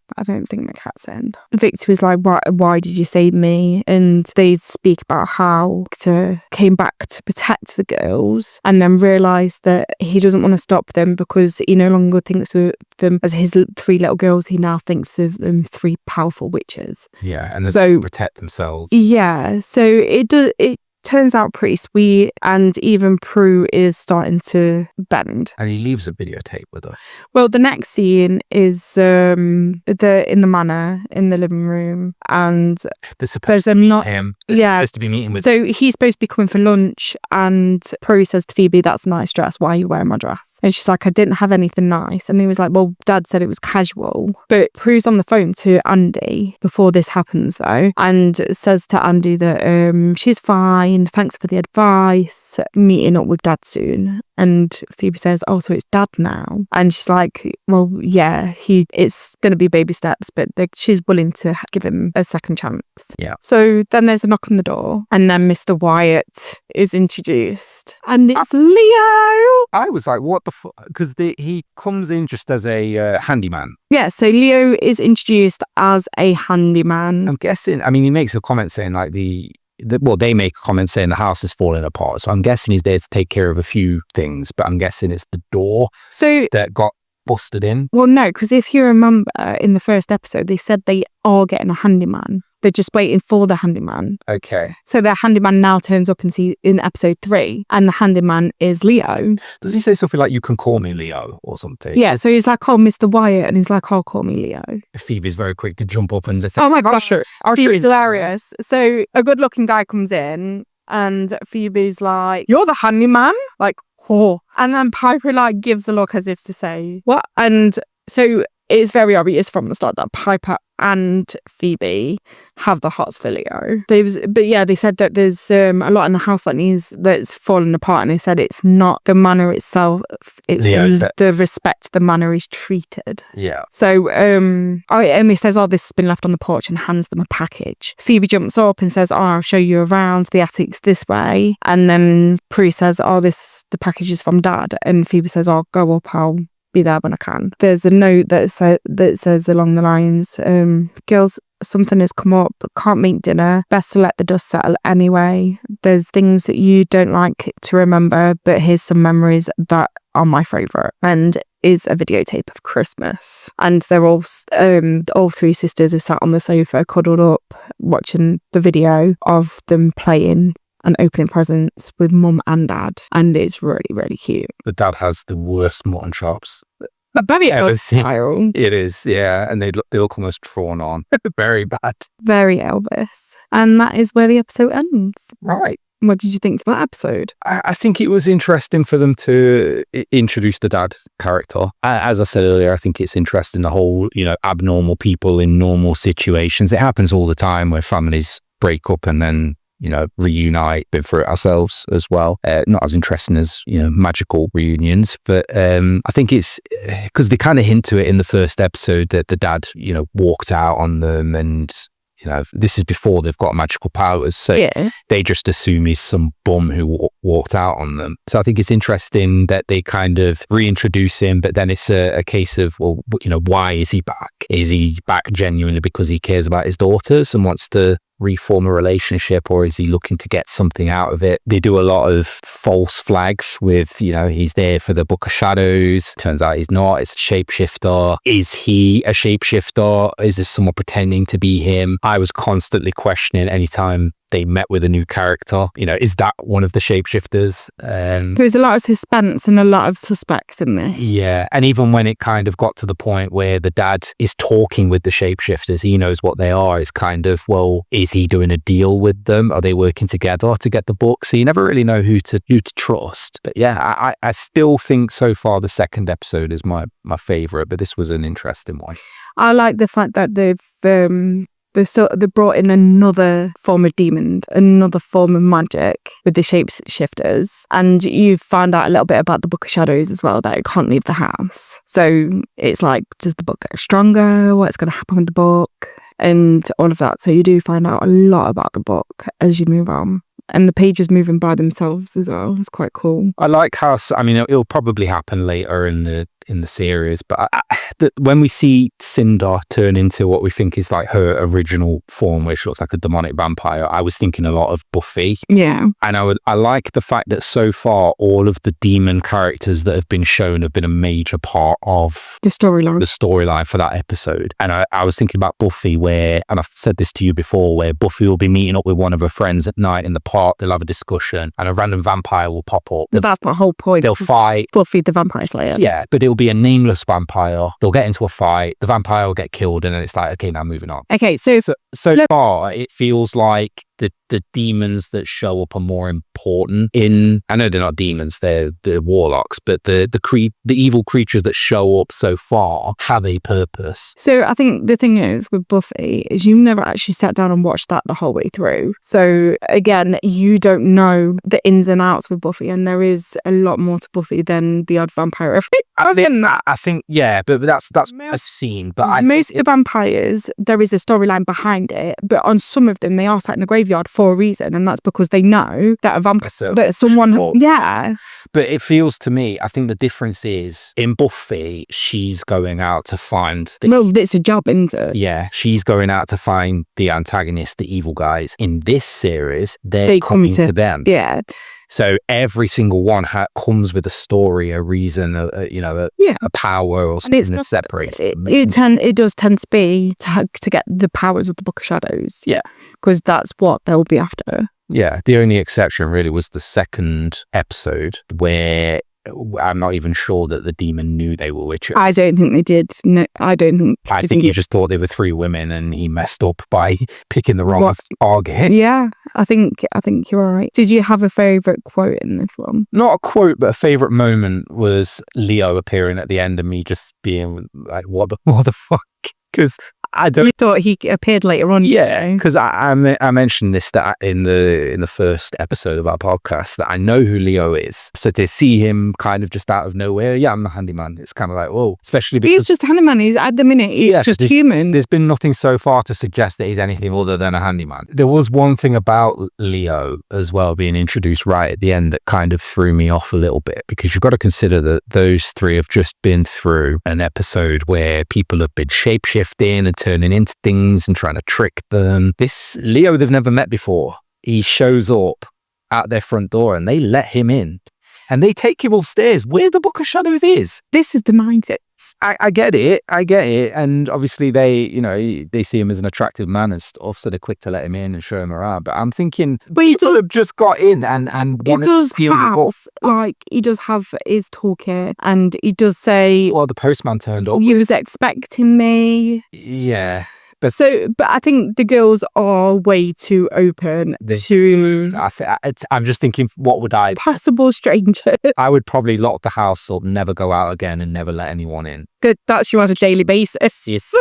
Victor was like, why did you save me? And they speak about how Victor came back to protect the girls and then realised that he doesn't want to stop them because he no longer thinks of them as his 3 little girls. He now thinks of them 3 powerful witches. Yeah, and So- they protect themselves. Yeah, so it turns out pretty sweet, and even Prue is starting to bend. And he leaves a videotape with her. Well, the next scene is in the manor in the living room, and There's supposed there's a not. him Yeah. supposed to be meeting with. So he's supposed to be coming for lunch, and Prue says to Phoebe, "That's a nice dress. Why are you wearing my dress?" And she's like, "I didn't have anything nice." And he was like, "Well, Dad said it was casual." But Prue's on the phone to Andy before this happens, though, and says to Andy that she's fine. Thanks for the advice. Meeting up with Dad soon. And Phoebe says, "Oh, so it's Dad now?" And she's like, "Well, yeah, it's going to be baby steps, but she's willing to give him a second chance." Yeah. So then there's a knock on the door, and then Mr. Wyatt is introduced, and it's Leo. I was like, what the fuck? Because he comes in just as a handyman. Yeah, so Leo is introduced as a handyman. I'm guessing, I mean, he makes a comment saying like they make a comment saying the house is falling apart. So I'm guessing he's there to take care of a few things, but I'm guessing it's the door that got busted in. Well, no, because if you remember in the first episode, they said they are getting a handyman. They're just waiting for the handyman. Okay. So the handyman now turns up in episode 3, and the handyman is Leo. Does he say something like, "You can call me Leo" or something? Yeah, so he's like, "Oh, Mr. Wyatt," and he's like, "Oh, call me Leo." Phoebe's very quick to jump up and oh my gosh, Phoebe's hilarious. So a good-looking guy comes in, and Phoebe's like, "You're the handyman?" Like, oh. And then Piper like gives a look as if to say, "What?" And so it's very obvious from the start that Piper and Phoebe have the hots for Leo. They said that there's a lot in the house that's falling apart, and they said it's not the manor itself, it's the respect the manor is treated. Yeah. So and he says, "Oh, this has been left on the porch," and hands them a package. Phoebe jumps up and says, "Oh, I'll show you around. The attic's this way." And then Prue says, "Oh, the package is from Dad." And Phoebe says, "Oh, go up, I'll be there when I can." There's a note that says along the lines, "Girls, something has come up, can't make dinner, best to let the dust settle anyway. There's things that you don't like to remember, but here's some memories that are my favourite." And is a videotape of Christmas, and they're all 3 sisters are sat on the sofa cuddled up watching the video of them playing and opening presents with Mum and Dad, and it's really, really cute. The dad has the worst mutton chops. Very Elvis style. It is, yeah, and they look almost drawn on. Very bad. Very Elvis. And that is where the episode ends. Right. What did you think of that episode? I think it was interesting for them to introduce the dad character. As I said earlier, I think it's interesting, the whole, abnormal people in normal situations. It happens all the time where families break up and then reunite. Been through it ourselves as well. Not as interesting as magical reunions, but I think it's because they kind of hint to it in the first episode that the dad walked out on them, and this is before they've got magical powers, so they just assume he's some bum who walked out on them. So I think it's interesting that they kind of reintroduce him, but then it's a case of, well, why is he back? Is he back genuinely because he cares about his daughters and wants to reform a relationship, or is he looking to get something out of it? They do a lot of false flags with, he's there for the Book of Shadows. Turns out he's not. It's a shapeshifter. Is he a shapeshifter? Is this someone pretending to be him? I was constantly questioning anytime they met with a new character. Is that one of the shapeshifters? There's a lot of suspense and a lot of suspects in this. Yeah, and even when it kind of got to the point where the dad is talking with the shapeshifters, he knows what they are. It's kind of, well, is he doing a deal with them? Are they working together to get the book? So you never really know who to trust. But yeah, I still think so far the second episode is my favourite, but this was an interesting one. I like the fact that they've brought in another form of demon, another form of magic with the shapeshifters, and you find out a little bit about the Book of Shadows as well, that it can't leave the house. So it's like, does the book get stronger? What's going to happen with the book? And all of that. So you do find out a lot about the book as you move on. And the pages moving by themselves as well. It's quite cool. I like how, it'll probably happen later in the series, but when we see Cinder turn into what we think is like her original form, which looks like a demonic vampire, I was thinking a lot of Buffy. Yeah. And I like the fact that so far all of the demon characters that have been shown have been a major part of the storyline for that episode. And I was thinking about Buffy and I've said this to you before, where Buffy will be meeting up with one of her friends at night in the park, they'll have a discussion, and a random vampire will pop up. That's my whole point. They'll fight. Buffy the Vampire Slayer. Yeah, but it'll be a nameless vampire. They'll get into a fight, the vampire will get killed, and then it's like, okay, now moving on. Okay, so far it feels like the demons that show up are more important in, I know they're not demons, they're warlocks, but the evil creatures that show up so far have a purpose. So I think the thing is with Buffy is you never actually sat down and watched that the whole way through. So again, you don't know the ins and outs with Buffy, and there is a lot more to Buffy than the odd vampire. I think, yeah, but that's a scene. But most of the vampires, there is a storyline behind it, but on some of them, they are sat in the graveyard for a reason, and that's because they know that a vampire, that someone, yeah. But it feels to me, I think the difference is in Buffy, she's going out to find. Well, it's a job, isn't it? Yeah, she's going out to find the antagonist, the evil guys. In this series, they're coming to them. Yeah. So every single one comes with a story, a reason, a power or something that separates them. It does tend to be to get the powers of the Book of Shadows. Yeah. Because that's what they'll be after. Yeah. The only exception really was the second episode where I'm not even sure that the demon knew they were witches. I don't think they did. No, I don't think. I think he just thought they were three women, and he messed up by picking the wrong target. Yeah, I think you're right. Did you have a favourite quote in this one? Not a quote, but a favourite moment was Leo appearing at the end and me just being like, "What the fuck?" Because you thought he appeared later on. Yeah, because I mentioned this that in the first episode of our podcast that I know who Leo is. So to see him kind of just out of nowhere, yeah, I'm the handyman. It's kind of like, whoa, especially because he's just a handyman. He's at the minute, he's just human. There's been nothing so far to suggest that he's anything other than a handyman. There was one thing about Leo as well being introduced right at the end that kind of threw me off a little bit, because you've got to consider that those three have just been through an episode where people have been shapeshifting and turning into things and trying to trick them. This Leo they've never met before, he shows up at their front door and they let him in and they take him upstairs where the Book of Shadows is. This is the 90s. I get it, and obviously they see him as an attractive man and stuff, so they're quick to let him in and show him around. But I'm thinking, people have just got in and wanted to steal the book. Like, he does have his toolkit, and he does say, well, the postman turned up. You was expecting me. Yeah. But I think the girls are way too open to. I'm just thinking, what would I? Passable strangers. I would probably lock the house up, never go out again, and never let anyone in. That's you on a daily basis. Yes.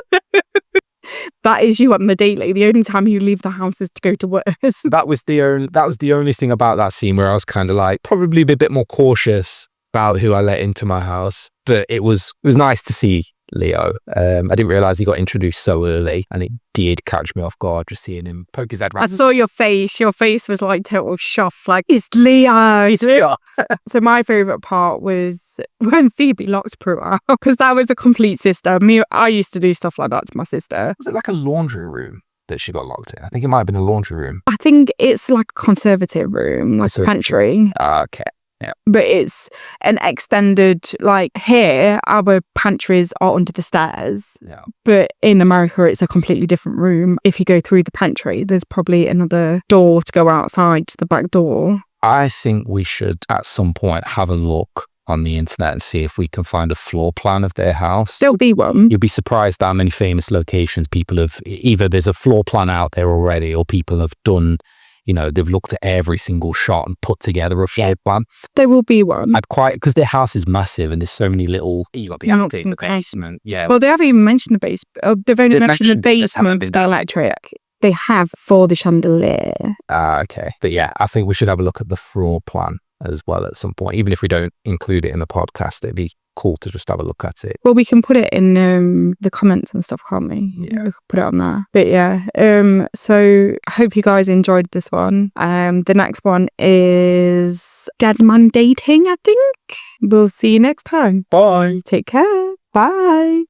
That is you on the daily. The only time you leave the house is to go to work. That was the only thing about that scene where I was kind of like probably be a bit more cautious about who I let into my house. But it was nice to see Leo. I didn't realize he got introduced so early, and it did catch me off guard just seeing him poke his head around. I saw your face. Your face was like total shock. Like, it's Leo. It's Leo. So my favourite part was when Phoebe locks Prue out, because that was a complete sister. I used to do stuff like that to my sister. Was it like a laundry room that she got locked in? I think it might have been a laundry room. I think it's like a conservative room, like a pantry. Okay. Yeah. But it's an extended, like here, our pantries are under the stairs. Yeah. But in America, it's a completely different room. If you go through the pantry, there's probably another door to go outside to the back door. I think we should, at some point, have a look on the internet and see if we can find a floor plan of their house. There'll be one. You'll be surprised how many famous locations people have, either there's a floor plan out there already, or people have done, they've looked at every single shot and put together a floor plan. There will be one. Because their house is massive and there's so many little, you got the attic, the basement. Yeah. Well, they haven't even mentioned the basement. They've only mentioned the basement with the electric. They have for the chandelier. Okay. But yeah, I think we should have a look at the floor plan as well at some point. Even if we don't include it in the podcast, it'd be cool to just have a look at it. Well, we can put it in the comments and stuff, can't we? Yeah, we can put it on there. But yeah, so I hope you guys enjoyed this one. The next one is Dead Man Dating, I think. We'll see you next time. Bye. Take care. Bye.